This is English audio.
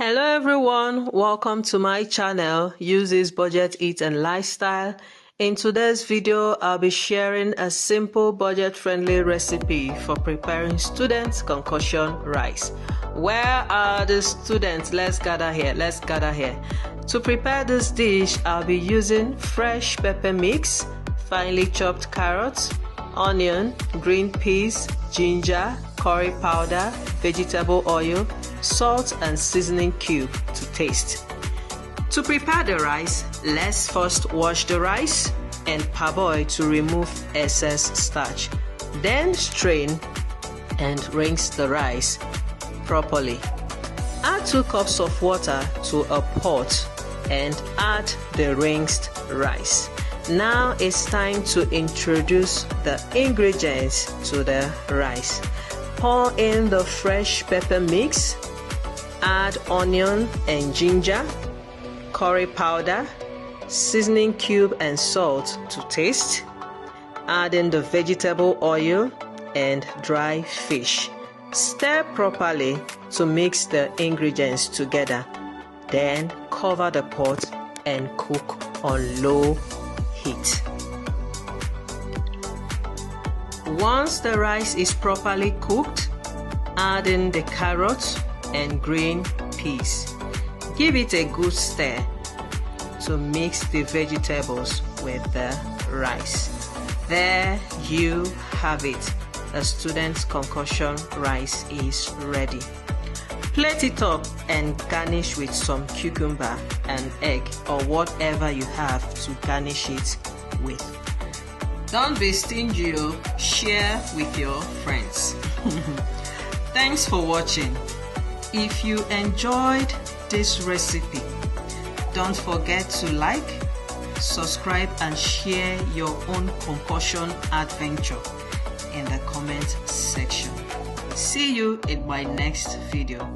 Hello everyone, welcome to my channel, Uses Budget Eat and Lifestyle. In today's video, I'll be sharing a simple budget-friendly recipe for preparing student concoction rice. Where are the students? Let's gather here. To prepare this dish, I'll be using fresh pepper mix, finely chopped carrots, onion, green peas, ginger, curry powder, vegetable oil, salt and seasoning cube to taste. To prepare the rice, let's first wash the rice and parboil to remove excess starch. Then strain and rinse the rice properly. Add 2 cups of water to a pot and add the rinsed rice. Now it's time to introduce the ingredients to the rice. Pour in the fresh pepper mix, add onion and ginger, curry powder, seasoning cube and salt to taste. Add in the vegetable oil and dry fish. Stir properly to mix the ingredients together. Then cover the pot and cook on low heat. Once the rice is properly cooked, add in the carrots and green peas. Give it a good stir to mix the vegetables with the rice. There you have it. A student's concoction rice is ready. Plate it up and garnish with some cucumber and egg or whatever you have to garnish it with. Don't be stingy, share with your friends. Thanks for watching. If you enjoyed this recipe, don't forget to like, subscribe and share your own concoction adventure in the comment section. See you in my next video.